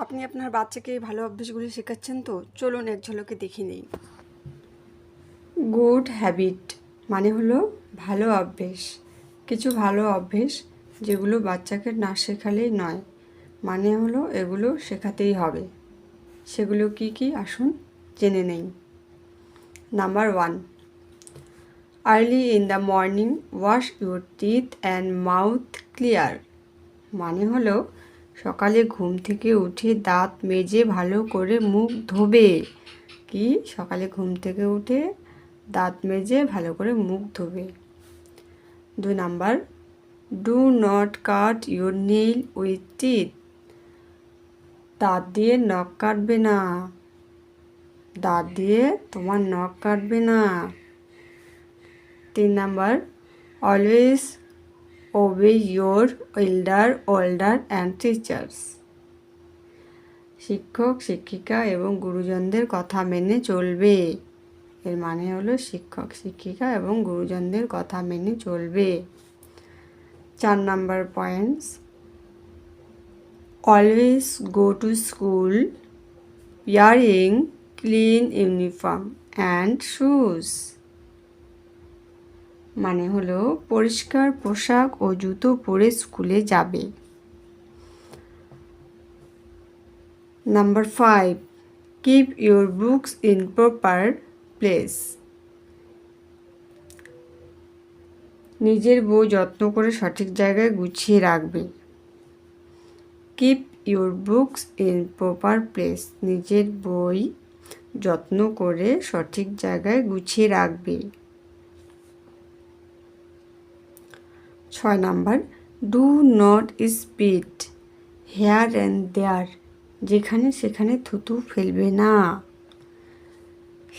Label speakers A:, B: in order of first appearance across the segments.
A: আপনি আপনার বাচ্চাকে ভালো অভ্যেসগুলি শেখাচ্ছেন তো? চলুন এক ঝলকে দেখে নেই। গুড হ্যাবিট মানে হলো ভালো অভ্যেস। কিছু ভালো অভ্যেস যেগুলো বাচ্চাকে না শেখালেই নয়, মানে হলো এগুলো শেখাতেই হবে। সেগুলো কি কি আসুন জেনে নেই। Number 1, early in the morning wash your teeth and mouth clear. মানে হলো সকালে ঘুম থেকে উঠে দাঁত মেজে ভালো করে মুখ ধোবে। কি সকালে ঘুম থেকে উঠে দাঁত মেজে ভালো করে মুখ ধোবে। 2 number, do not cut your nail with teeth. দাঁত দিয়ে নখ কাটবে না। দাঁত দিয়ে তোমার নখ কাটবে না। 3 number, always obey your older and teachers. শিক্ষক শিক্ষিকা এবং গুরুজনদের কথা মেনে চলবে। এর মানে হলো শিক্ষক শিক্ষিকা এবং গুরুজনদের কথা মেনে চলবে। 4 number points, always go to school wearing clean uniform and shoes. মানে হলো পরিষ্কার পোশাক ও জুতো পরে স্কুলে যাবে। Number 5, keep your books in proper place. নিজের বই যত্ন করে সঠিক জায়গায় গুছিয়ে রাখবে। Keep your books in proper place, নিজের বই যত্ন করে সঠিক জায়গায় গুছিয়ে রাখবে। 6 number, do not spit here and there. যেখানে সেখানে থুতু ফেলবে না।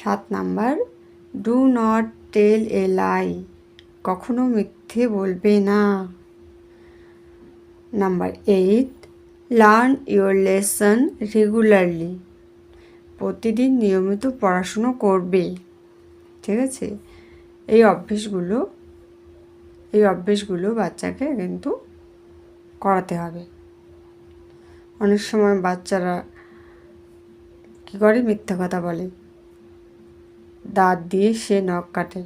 A: 7 নাম্বার, ডু নট টেল এ লাই। কখনো মিথ্যে বলবে না। Number 8, learn your lesson regularly. প্রতিদিন নিয়মিত পড়াশুনো করবে। ঠিক আছে, এই অভ্যেসগুলো বাচ্চাকে কিন্তু করাতে হবে। অনেক সময় বাচ্চারা কী করে, মিথ্যা কথা বলে। দাঁত দিয়ে সে নখ কাটে,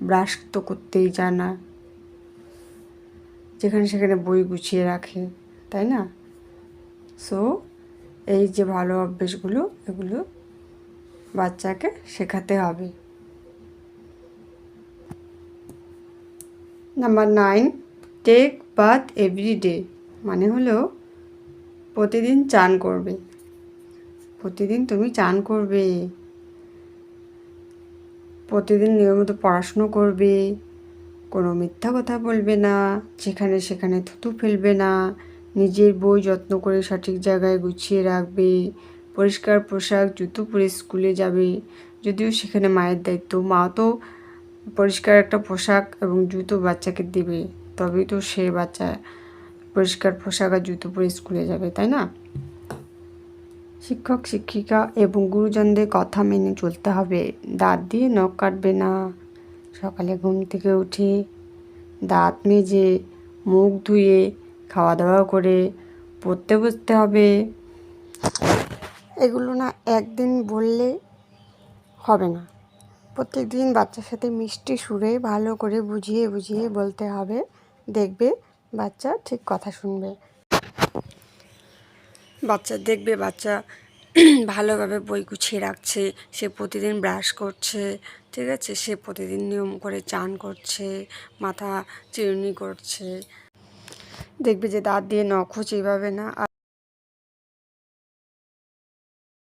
A: ব্রাশ তো করতেই চায় না, যেখানে সেখানে বই গুছিয়ে রাখে, তাই না? সো এই যে ভালো অভ্যেসগুলো, এগুলো বাচ্চাকে শেখাতে হবে। Number 9, take bath everyday. মানে হলো প্রতিদিন চান করবে। প্রতিদিন তুমি চান করবে। প্রতিদিন নিয়মিত পড়াশুনো করবে। কোনো মিথ্যা কথা বলবে না, যেখানে সেখানে থুতু ফেলবে না, নিজের বই যত্ন করে সঠিক জায়গায় গুছিয়ে রাখবে, পরিষ্কার পোশাক জুতো পরে স্কুলে যাবে। যদিও সেখানে মায়ের দায়িত্ব, মা তো পরিষ্কার একটা পোশাক এবং জুতো বাচ্চাকে দেবে, তবেই তো সে বাচ্চা পরিষ্কার পোশাক আর জুতো পরে স্কুলে যাবে, তাই না? শিক্ষক শিক্ষিকা এবং গুরুজনদের কথা মেনে চলতে হবে। দাঁত দিয়ে নখ কাটবে না। সকালে ঘুম থেকে উঠে দাঁত মেজে মুখ ধুয়ে খাওয়া দাওয়া করে পড়তে বসতে হবে। এগুলো না একদিন বললে হবে না, প্রত্যেক দিন বাচ্চার সাথে মিষ্টি সুরে ভালো করে বুঝিয়ে বুঝিয়ে বলতে হবে। দেখবে বাচ্চা ঠিক কথা শুনবে। বাচ্চা ভালোভাবে বই গুছিয়ে রাখছে, সে প্রতিদিন ব্রাশ করছে, ঠিক আছে, সে প্রতিদিন নিয়ম করে চান করছে, মাথা চিরুনি করছে। দেখবে যে দাঁত দিয়ে নখও চিবাবে না।